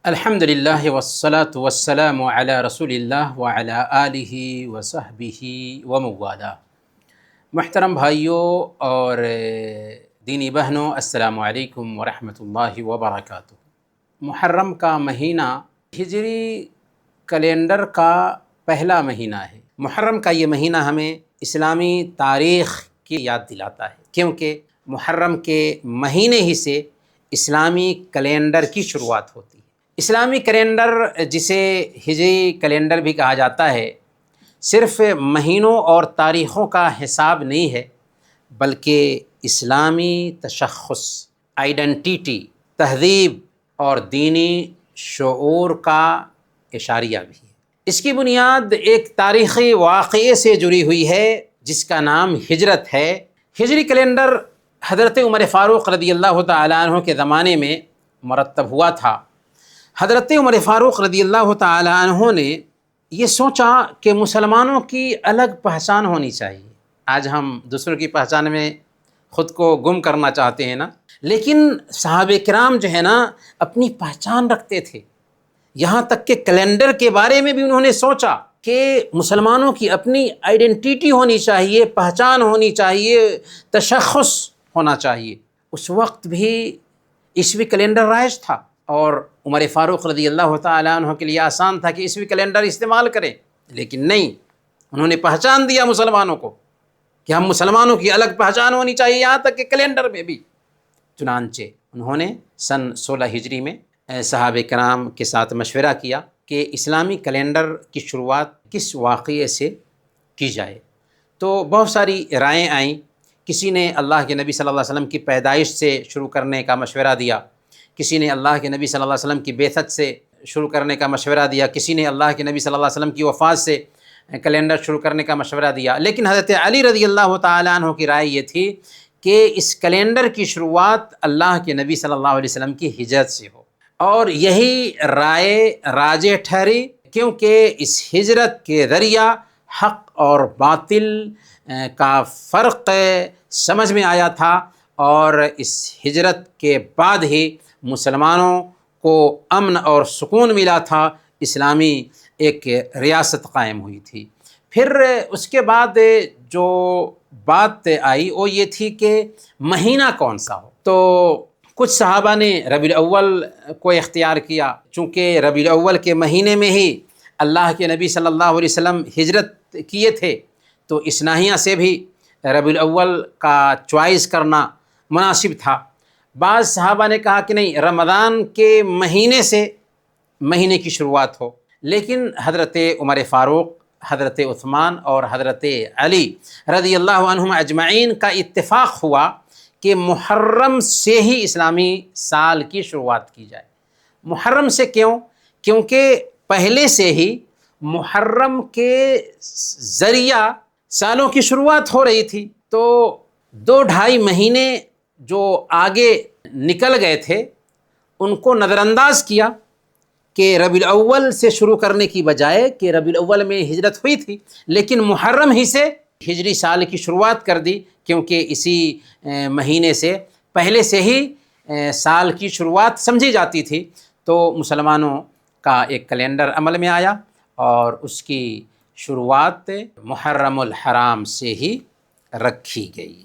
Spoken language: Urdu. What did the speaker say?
الحمدللہ والصلاة والسلام علی رسول اللہ وعلی آلہ وصحبہ وموالا۔ محترم بھائیوں اور دینی بہنوں، السلام علیکم ورحمۃ اللہ وبرکاتہ۔ محرم کا مہینہ ہجری کیلنڈر کا پہلا مہینہ ہے۔ محرم کا یہ مہینہ ہمیں اسلامی تاریخ کی یاد دلاتا ہے، کیونکہ محرم کے مہینے ہی سے اسلامی کیلنڈر کی شروعات ہوتی ہے۔ اسلامی کیلنڈر، جسے ہجری کیلنڈر بھی کہا جاتا ہے، صرف مہینوں اور تاریخوں کا حساب نہیں ہے، بلکہ اسلامی تشخص، آئیڈینٹیٹی، تہذیب اور دینی شعور کا اشاریہ بھی ہے۔ اس کی بنیاد ایک تاریخی واقعے سے جڑی ہوئی ہے جس کا نام ہجرت ہے۔ ہجری کیلنڈر حضرت عمر فاروق رضی اللہ تعالیٰ عنہ کے زمانے میں مرتب ہوا تھا۔ حضرت عمر فاروق رضی اللہ تعالیٰ عنہ نے یہ سوچا کہ مسلمانوں کی الگ پہچان ہونی چاہیے۔ آج ہم دوسروں کی پہچان میں خود کو گم کرنا چاہتے ہیں نا، لیکن صحابہ کرام جو ہے نا اپنی پہچان رکھتے تھے۔ یہاں تک کہ کیلنڈر کے بارے میں بھی انہوں نے سوچا کہ مسلمانوں کی اپنی آئیڈینٹیٹی ہونی چاہیے، پہچان ہونی چاہیے، تشخص ہونا چاہیے۔ اس وقت بھی عیسوی کیلنڈر رائج تھا، اور عمر فاروق رضی اللہ تعالیٰ عنہ کے لیے آسان تھا کہ عیسوی کیلنڈر استعمال کریں، لیکن نہیں، انہوں نے پہچان دیا مسلمانوں کو کہ ہم مسلمانوں کی الگ پہچان ہونی چاہیے، یہاں تک کہ کیلنڈر میں بھی۔ چنانچہ انہوں نے سن 16 ہجری میں صحابہ کرام کے ساتھ مشورہ کیا کہ اسلامی کیلنڈر کی شروعات کس واقعے سے کی جائے۔ تو بہت ساری رائیں آئیں۔ کسی نے اللہ کے نبی صلی اللہ علیہ وسلم کی پیدائش سے شروع کرنے کا مشورہ دیا، کسی نے اللہ کے نبی صلی اللہ علیہ وسلم کی بعثت سے شروع کرنے کا مشورہ دیا، کسی نے اللہ کے نبی صلی اللہ علیہ وسلم کی وفات سے کیلنڈر شروع کرنے کا مشورہ دیا۔ لیکن حضرت علی رضی اللہ تعالیٰ عنہ کی رائے یہ تھی کہ اس کیلنڈر کی شروعات اللہ کے نبی صلی اللہ علیہ وسلم کی ہجرت سے ہو، اور یہی رائے راجح ٹھہری، کیونکہ اس ہجرت کے ذریعہ حق اور باطل کا فرق سمجھ میں آیا تھا، اور اس ہجرت کے بعد ہی مسلمانوں کو امن اور سکون ملا تھا، اسلامی ایک ریاست قائم ہوئی تھی۔ پھر اس کے بعد جو بات آئی وہ یہ تھی کہ مہینہ کون سا ہو۔ تو کچھ صحابہ نے ربیع الاول کو اختیار کیا، چونکہ ربیع الاول کے مہینے میں ہی اللہ کے نبی صلی اللہ علیہ وسلم ہجرت کیے تھے، تو اس ناحیہ سے بھی ربیع الاول کا چوائس کرنا مناسب تھا۔ بعض صحابہ نے کہا کہ نہیں، رمضان کے مہینے سے مہینے کی شروعات ہو، لیکن حضرت عمر فاروق، حضرت عثمان اور حضرت علی رضی اللہ عنہم اجمعین کا اتفاق ہوا کہ محرم سے ہی اسلامی سال کی شروعات کی جائے۔ محرم سے کیوں؟ کیونکہ پہلے سے ہی محرم کے ذریعہ سالوں کی شروعات ہو رہی تھی، تو 2-2.5 مہینے جو آگے نکل گئے تھے ان کو نظر انداز کیا کہ ربیع الاول سے شروع کرنے کی بجائے، کہ ربیع الاول میں ہجرت ہوئی تھی لیکن محرم ہی سے ہجری سال کی شروعات کر دی، کیونکہ اسی مہینے سے پہلے سے ہی سال کی شروعات سمجھی جاتی تھی۔ تو مسلمانوں کا ایک کیلنڈر عمل میں آیا، اور اس کی شروعات محرم الحرام سے ہی رکھی گئی۔